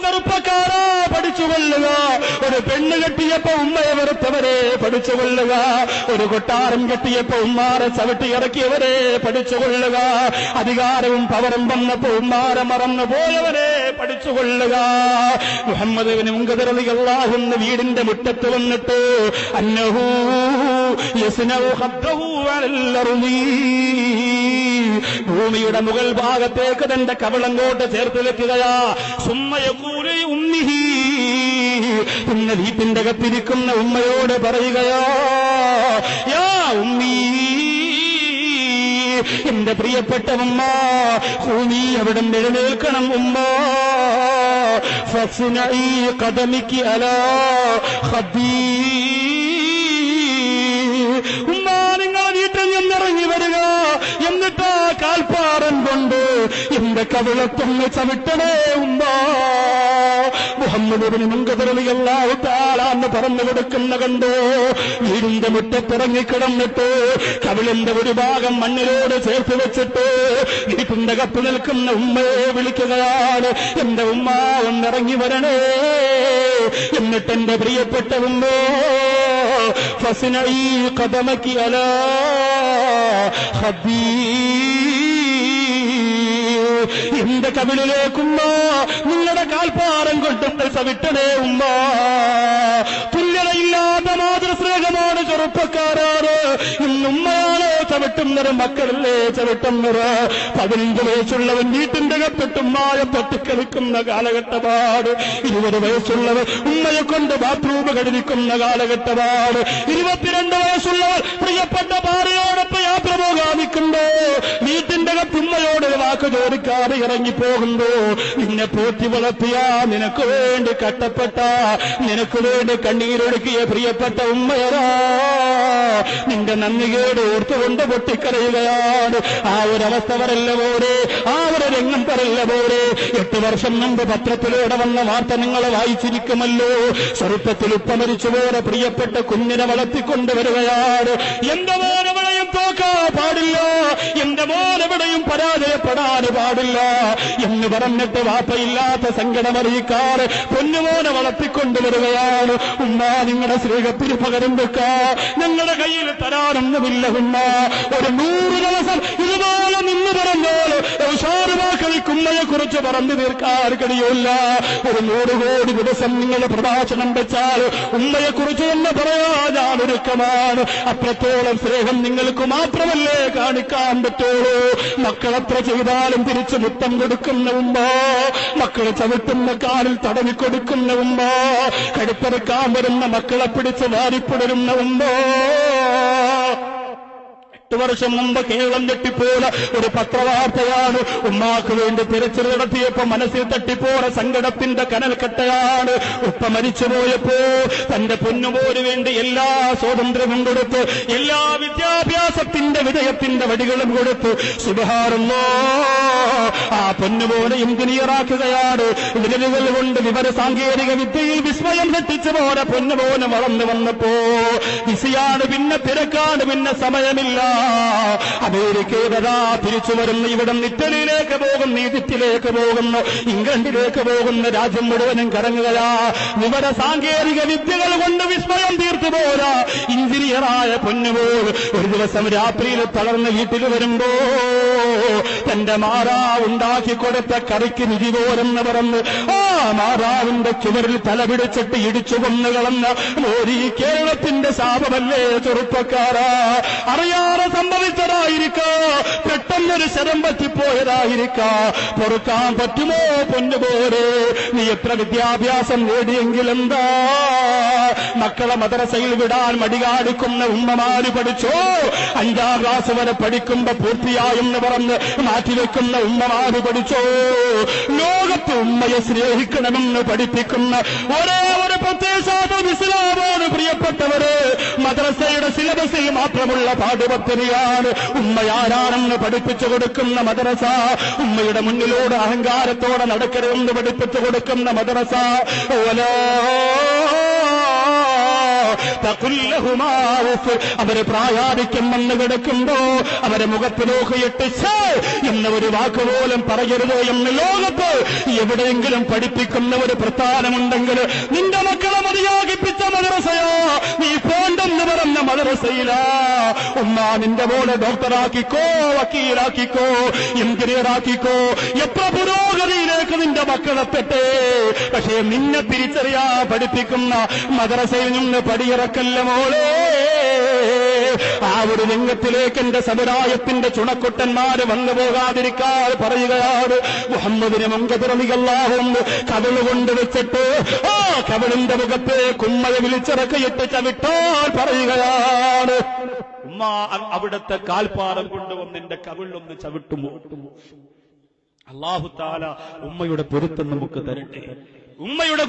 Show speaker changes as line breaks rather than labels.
ചെറുപ്പക്കാരാ പഠിച്ചുകൊള്ളുക. ഒരു പെണ്ണ് കെട്ടിയപ്പോ ഉമ്മയെ വെറുത്തവരെ പഠിച്ചുകൊള്ളുക. ഒരു കൊട്ടാരം കെട്ടിയപ്പോ ഉമ്മാരെ ചവിട്ടി ഇറക്കിയവരെ പഠിച്ചുകൊള്ളുക. അധികാരവും പവറും വന്നപ്പോ ഉമ്മാരെ മറന്നു പോയവരെ പഠിച്ചുകൊള്ളുക. മുഹമ്മദ് ഇബ്നു മുൻകദിർ റളിയല്ലാഹു അൻഹു വീടിന്റെ മുറ്റത്ത് വന്നിട്ട് അന്നഹു യസ്നഉ ഖദ്ദഹു അലൽ അർളി, ഭൂമിയുടെ മുകൾ ഭാഗത്തേക്ക് തന്റെ കവിളങ്ങോട്ട് ചേർത്ത് വെക്കുകയാ. സുമ്മയഖൂലു ഉമ്മിഹി, ഇന്ന് വീട്ടിന്റെ അകത്തിരിക്കുന്ന ഉമ്മയോട് പറയുകയോ, യാ ഉമ്മീ, എന്റെ പ്രിയപ്പെട്ട ഉമ്മ, ഖൂമി, അവിടെ എഴുന്നേൽക്കണം ഉമ്മ. ഫസ്നഈ ഖദമികി അലാ ഖദ്ദീ, ഉമ്മ നിങ്ങൾ വീട്ടിൽ നിന്നിറങ്ങി വരിക, എന്നിട്ട് കാൽപ്പാറൻ കൊണ്ട് എന്റെ കവിളത്തൊന്ന് ചവിട്ടണേ ഉമ്മ. മുഹമ്മദ് ഇബ്നു മുൻകദിർ റളിയല്ലാഹു തആല എന്ന് പറഞ്ഞു കൊടുക്കുന്ന കണ്ടോ. വീടിന്റെ മുറ്റത്തിറങ്ങിക്കിടന്നിട്ട് കവിളിന്റെ ഒരു ഭാഗം മണ്ണിലോട് ചേർത്ത് വെച്ചിട്ട് വീട്ടിന്റെ കത്ത് നിൽക്കുന്ന ഉമ്മയെ വിളിക്കുകയാണ്. എന്റെ ഉമ്മ ഒന്നിറങ്ങി വരണേ. എന്നിട്ട് എന്റെ പ്രിയപ്പെട്ട ഉമ്മ, ഫസ്നഈ ഖദമകി അലാ ഖദ്ദീ, എന്റെ കവിളിലേക്കുമ്മ നിങ്ങളുടെ കാൽപ്പാറം കൊണ്ടെന്ന് ചവിട്ടണേ ഉമ്മ. തുല്യതയില്ലാത്ത മാതൃസ്നേഹമാണ് ചെറുപ്പക്കാരാണ്. ഇന്നുമ്മയാണോ ചവിട്ടുന്നത്, മക്കളല്ലേ ചവിട്ടുന്നത്? 15 വയസ്സുള്ളവൻ വീട്ടിന്റെ കത്തിട്ടുമ്മായ തട്ടിക്കളിക്കുന്ന കാലഘട്ടമാണ്. 20 വയസ്സുള്ളവർ ഉമ്മയെ കൊണ്ട് ബാത്റൂം കഴുകിക്കുന്ന കാലഘട്ടമാണ്. 22 വയസ്സുള്ളവർ പ്രിയപ്പെട്ട ഭാര്യയോടൊപ്പം യാത്ര പോകാതിക്കുമ്പോ വീട്ടിന്റെ കത്തുമ്മയോട് വാക്ക് ചോദിക്കാതെ ഇറങ്ങിപ്പോകുന്നു. നിന്നെ പോറ്റി വളർത്തിയ, നിനക്ക് വേണ്ടി കട്ടപ്പെട്ട, നിനക്ക് വേണ്ടി കണ്ണീരൊടുക്കിയ പ്രിയപ്പെട്ട ഉമ്മയരാ, നിന്റെ നന്ദികേട് ഓർത്തുകൊണ്ട് പൊട്ടിക്കരയുകയാണ്. ആ ഒരവസ്ഥ വരല്ല പോരെ, ആ ഒരു രംഗം പറല്ല പോരെ. 8 വർഷം മുമ്പ് പത്രത്തിലൂടെ വന്ന വാർത്ത നിങ്ങൾ വായിച്ചിരിക്കുമല്ലോ. ചെറുപ്പത്തിൽ ഉപ്പ മരിച്ചുപോരെ പ്രിയപ്പെട്ട കുഞ്ഞിനെ വളർത്തിക്കൊണ്ടുവരികയാണ്. എന്റെ മോനെവിടെയും തോക്കാൻ പാടില്ല, എന്റെ മോനെവിടെയും പരാജയപ്പെടാൻ പാടില്ല എന്ന് പറഞ്ഞിട്ട് വാപ്പയില്ലാത്ത സങ്കടമറിയിക്കാറ് പൊന്നുമോനെ വളർത്തിക്കൊണ്ടുവരികയാണ്. ഉമ്മ, നിങ്ങളുടെ സ്നേഹത്തിന് പകരം വെക്കാ ഞങ്ങളുടെ കയ്യിൽ തരാനൊന്നുമില്ല ഉമ്മ. ഒരു 100 ദിവസം ഇതുപോലെ നിന്ന് പറഞ്ഞോളൂ ഷാറുമാക്കളിക്ക് ഉമ്മയെ കുറിച്ച് പറഞ്ഞു തീർക്കാൻ കഴിയില്ല. ഒരു 100 കോടി ദിവസം നിങ്ങൾ പ്രഭാഷണം വെച്ചാൽ ഉമ്മയെ കുറിച്ച് തന്നെ പറയാ ഞാൻ ഒരുക്കമാണ്. അത്രത്തോളം സ്നേഹം നിങ്ങൾക്ക് മാത്രമല്ലേ കാണിക്കാൻ പറ്റുള്ളൂ. മക്കളെത്ര ചെയ്താലും തിരിച്ചു മുത്തം കൊടുക്കുന്ന ഉമ്മ, മക്കളെ ചവിട്ടുന്ന കാലിൽ തടവി കൊടുക്കുന്ന ഉമ്മ, കടുത്തെടുക്കാൻ വരുന്ന മക്കളെ പിടിച്ച് വാരിപ്പിടരുന്ന ഉമ്മ. 8 വർഷം മുമ്പ് കേരളം ഞെട്ടിപ്പോല ഒരു പത്രവാർത്തയാണ്. ഉമ്മാക്ക് വേണ്ടി തിരച്ചിൽ നടത്തിയപ്പോ മനസ്സിൽ തട്ടിപ്പോറ സങ്കടത്തിന്റെ കനൽക്കട്ടയാണ്. ഉപ്പ മരിച്ചുപോയപ്പോ തന്റെ പൊന്നുപോന് വേണ്ടി എല്ലാ സ്വാതന്ത്ര്യവും കൊടുത്ത്, എല്ലാ വിദ്യാഭ്യാസത്തിന്റെ വിജയത്തിന്റെ വടികളും കൊടുത്ത് സുബ്ഹാനല്ലാഹ് ആ പൊന്നുപോനെ എഞ്ചിനീയറാക്കുകയാണ്. വിരലുകൾ കൊണ്ട് വിവര സാങ്കേതിക വിദ്യയിൽ വിസ്മയം സൃഷ്ടിച്ചു പോലെ പൊന്നുപോനെ വളർന്നു വന്നപ്പോ ബിസിയാണ്, പിന്നെ തിരക്കാണ്, പിന്നെ സമയമില്ല. അമേരിക്കയിലതാ തിരിച്ചു വരുന്നു, ഇവിടം ഇറ്റലിയിലേക്ക് പോകുന്നു, ഈജിപ്തിലേക്ക് പോകുന്നു, ഇംഗ്ലണ്ടിലേക്ക് പോകുന്ന രാജ്യം മുഴുവനും കറങ്ങുകയാ. വിവര സാങ്കേതിക വിദ്യകൾ കൊണ്ട് വിസ്മയം തീർത്തു പോരാ എഞ്ചിനീയറായ പൊന്നുപോൽ ഒരു ദിവസം രാത്രിയിൽ തളർന്ന് വീട്ടിൽ വരുമ്പോ തന്റെ മാറാവ് ഉണ്ടാക്കി കൊടുത്ത കറിക്ക് രുചി പോരെന്ന് പറഞ്ഞ് ആ മാറാവിന്റെ ചുവരിൽ തലപിടിച്ചിട്ട് ഇടിച്ചു കൊന്നു കളഞ്ഞ ഈ കേരളത്തിന്റെ ശാപമല്ലേ ചെറുപ്പക്കാരാ? അറിയാതെ സംഭവിച്ചതായിരിക്കാ, പെട്ടെന്നൊരു ശരം പറ്റിപ്പോയതായിരിക്കാ. പൊറുക്കാൻ പറ്റുമോ പൊന്നുപോലെ? നീ എത്ര വിദ്യാഭ്യാസം നേടിയെങ്കിലെന്താ? മക്കളെ മദ്രസയിൽ വിടാൻ മടികാണിക്കുന്ന ഉമ്മമാര് പഠിച്ചോ? 5ാം ക്ലാസ് വരെ പഠിക്കുമ്പോ പൂർത്തിയായെന്ന് പറഞ്ഞ് മാറ്റിവെക്കുന്ന ഉമ്മമാര് പഠിച്ചോ? ലോകത്ത് ഉമ്മയെ സ്നേഹിക്കണമെന്ന് പഠിപ്പിക്കുന്ന ഒരേ ഒരു പ്രത്യയശാസ്ത്രം ഇസ്ലാമാണ് പ്രിയപ്പെട്ടവര്. മദ്രസയുടെ സിലബസിൽ മാത്രമുള്ള പാഠ്യപദ്ധതിയാണ് ഉമ്മയാരാണെന്ന് പഠിപ്പിച്ചു കൊടുക്കുന്ന മദ്രസ. ഉമ്മയുടെ മുന്നിലൂടെ അഹങ്കാരത്തോടെ നടക്കരുതെന്ന് പഠിപ്പിച്ചു കൊടുക്കുന്ന മദ്രസ. തഖുല്ലഹുമാ ഉഫ്. അവര് പ്രായാധിക്യം വന്ന് കിടക്കുമ്പോ അവരെ മുഖത്ത് നോക്കിയിട്ട് ഛേ എന്ന ഒരു വാക്ക് പോലും പറയരുത് എന്ന് ലോകത്ത് എവിടെയെങ്കിലും പഠിപ്പിക്കുന്ന ഒരു പ്രസ്ഥാനമുണ്ടെങ്കിൽ നിന്റെ മക്കളെ മതിയാകിപ്പിച്ച മദ്രസയോ നീ പോണ്ടെന്ന് പറഞ്ഞ മദ്രസയിലാ. ഉമ്മ നിന്റെ മോളെ ഡോക്ടറാക്കിക്കോ, വക്കീലാക്കിക്കോ, എഞ്ചിനീയറാക്കിക്കോ, എത്ര പുരോഗതിയിലേക്ക് നിന്റെ മക്കളെത്തട്ടെ. പക്ഷേ നിന്നെ തിരിച്ചറിയാ പഠിപ്പിക്കുന്ന മദ്രസയിൽ നിന്ന് പടിയിറക്കല്ല മോളെ. ആ ഒരു രംഗത്തിലേക്ക് എന്റെ സമുദായത്തിന്റെ ചുണക്കുട്ടന്മാര് വന്നു പോകാതിരിക്കാൻ പറയുകയാണ്. മുഹമ്മദിനെ മുങ്കതിറങ്ങിയല്ലാഹും കവിളുകൊണ്ട് വെച്ചിട്ട് ആ കവിളിന്റെ മുഖത്ത് കുമ്മഴ വിളിച്ചിറക്കിയിട്ട് ചവിട്ടാൻ പറയുകയാണ്. ഉമ്മ അവിടുത്തെ കാൽപ്പാദം കൊണ്ടുവന്ന് എന്റെ കവിളൊന്ന് ചവിട്ടുമോ? അല്ലാഹു തആല ഉമ്മയുടെ പൊരുത്തം നമുക്ക് തരട്ടെ. ഉമ്മയുടെ